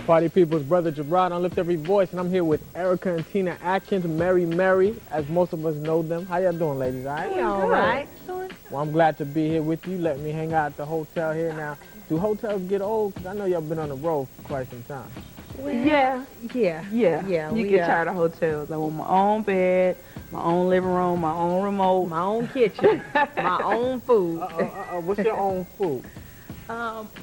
Party people's brother Gerard on Lift Every Voice, and I'm here with Erica and Tina Atkins, Mary, as most of us know them. How y'all doing, ladies? All right? All right. Well, I'm glad to be here with you. Let me hang out at the hotel here now. Do hotels get old? Because I know y'all been on the road for quite some time. Yeah. You get tired of hotels. I want my own bed, my own living room, my own remote, My own kitchen, my own food. What's your own food?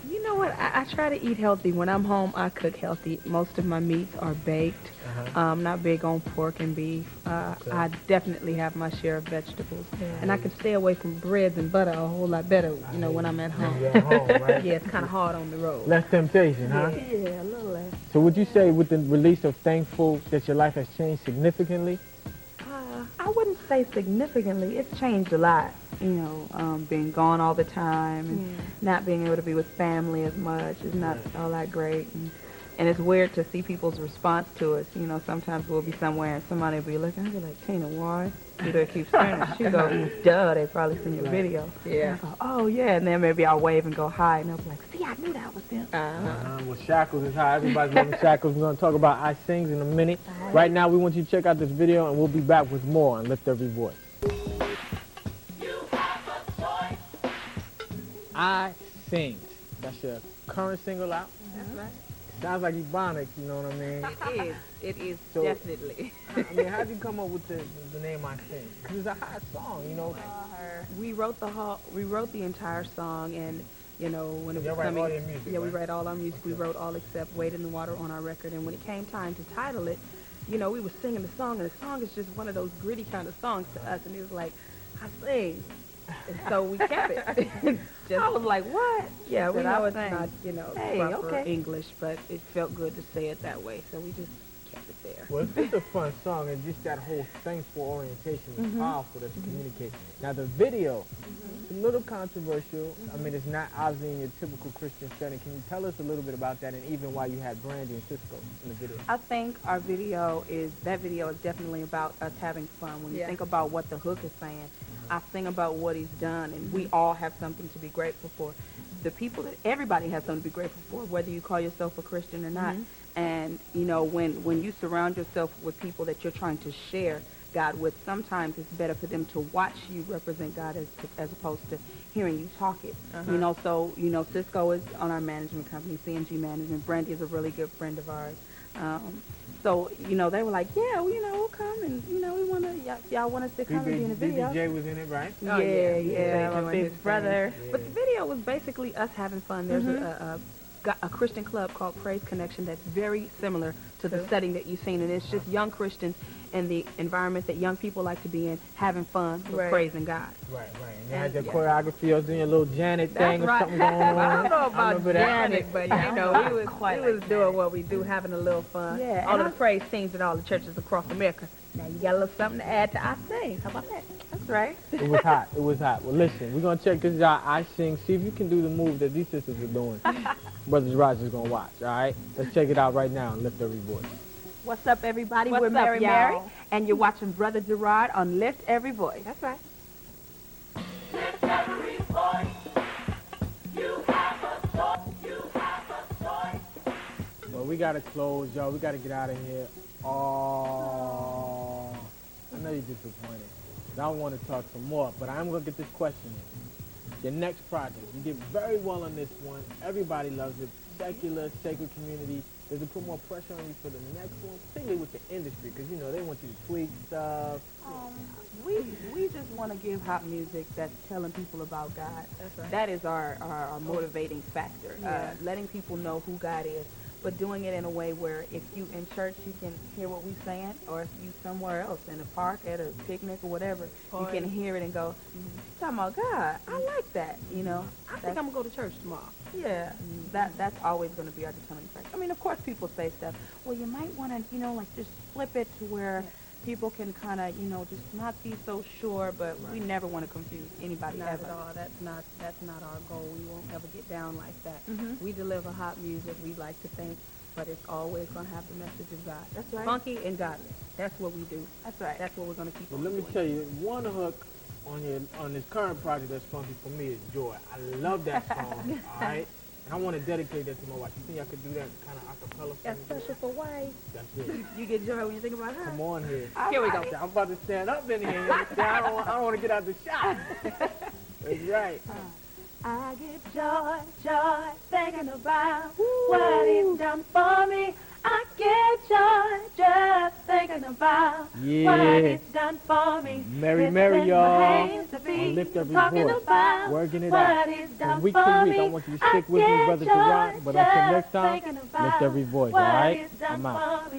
You know what? I try to eat healthy. When I'm home, I cook healthy. Most of my meats are baked. I'm not big on pork and beef. I definitely have my share of vegetables. And I can stay away from breads and butter a whole lot better, you know, when I'm at home. You're at home, right? Yeah, it's kind of hard on the road. Less temptation, huh? Yeah, a little less. So would you say with the release of Thankful that your life has changed significantly? I wouldn't say significantly. It's changed a lot. You know, being gone all the time and not being able to be with family as much is not all that great. And it's weird to see people's response to us. You know, sometimes we'll be somewhere and somebody will be looking. I'll be like, Tina, why do they keep staring at you? She go, duh, they probably seen your video. Yeah. And I go, oh, yeah. And then maybe I'll wave and go hi. And they'll be like, see, I knew that was them. Well, Shackles is how everybody's loving Shackles. We're going to talk about I Sings in a minute. Right now, we want you to check out this video, and we'll be back with more on Lift Every Voice. I Sing. That's your current single out? That's right. Sounds like Ebonics, you know what I mean? It is, So- definitely. I mean, how'd you come up with the name I Sing? Because it's a hot song, you know? We wrote the entire song, and you know when it Y'all was write coming. all your music, Yeah, we right? write all our music. We Okay. wrote all except "Wade in the Water" on our record. And when it came time to title it, you know, we were singing the song, and the song is just one of those gritty kind of songs to us, and it was like, I sing. And so we kept it. Just, I was like, what? yeah, we Said I know it's sing. not, you know, Hey, proper okay. English, but it felt good to say it that way, so we just kept it there. Well, it's just a fun song, and just that whole thankful orientation is powerful to communicate. Now, the video, it's a little controversial. I mean, it's not obviously in your typical Christian setting. Can you tell us a little bit about that, and even why you had Brandy and Cisco in the video? I think that video is definitely about us having fun. When you Yeah. think about what the hook is saying, I sing about what he's done, and we all have something to be grateful for. The people everybody has something to be grateful for, whether you call yourself a Christian or not. And, you know, when you surround yourself with people that you're trying to share God with, sometimes it's better for them to watch you represent God as opposed to hearing you talk it. You know, so, you know, Cisco is on our management company, CMG Management. Brandy is a really good friend of ours. So, you know, they were like, yeah, well, you know, we'll come and, you know, we want to, y'all want us to come and be in the video. BBJ was in it, right? Yeah, Yeah, my doing big his brother. thing. But the video was basically us having fun. There's a Christian club called Praise Connection that's very similar to the setting that you've seen, and it's just young Christians in the environment that young people like to be in, having fun, but Right. praising God. Right. And you had your yeah. choreography. I was doing your little Janet thing or right. something going on. I don't know about remember that. Janet, but you know, we was doing what we do, having a little fun. Yeah, All and of the praise teams at all the churches across America. Now you got a little something to add to I Sing. How about that? That's right. It was hot. It was hot. Well, listen, we're going to check this out. I Sing. See if you can do the move that these sisters are doing. Brother Gerard is going to watch, all right? Let's check it out right now and Lift Every Voice. What's up, everybody? What's We're up, Mary, y'all? and you're watching Brother Gerard on Lift Every Voice. That's right. Well, we got to close, y'all. We got to get out of here. Oh, I know you're disappointed. I want to talk some more, but I'm going to get this question in. Your next project, you did very well on this one. Everybody loves it. Secular, sacred community. Does it put more pressure on you for the next one, particularly with the industry? Because, you know, they want you to tweak stuff. We just want to give hot music that's telling people about God. That's right. That is our motivating factor. Yeah. Letting people know who God is, but doing it in a way where if you in church, you can hear what we're saying, or if you somewhere else, in a park, at a picnic or whatever, you can hear it and go, talking about God, I like that, you know. I think I'm going to go to church tomorrow. Yeah, that's always going to be our determining factor. I mean, of course, people say stuff. Well, you might want to, you know, like just flip it to where people can kind of, you know, just not be so sure. But we never want to confuse anybody Not ever. at all. That's not our goal. We won't ever get down like that. Mhm. We deliver hot music. We like to think, but it's always going to have the message of God. That's right. Funky and godly. That's what we do. That's right. That's what we're going to keep Well, on let me doing. tell you, one hook on this current project that's funky for me is Joy. I love that song, all right? And I want to dedicate that to my wife. You think I could do that kind of acapella for That's me? special for wife. That's it. You get joy when you think about her. Come on here. Here we go. I'm about to stand up in here. You understand? I don't want to get out the shot. That's right. I get joy, thinking about what he's done for me. I get joy, just thinking about what Yeah. he's done for me. Mary, Mary, y'all. Lift every voice. Working it out. From week to week, I want you to stick with me, Brother Gerard. But until next time, lift every voice, all right? I'm out.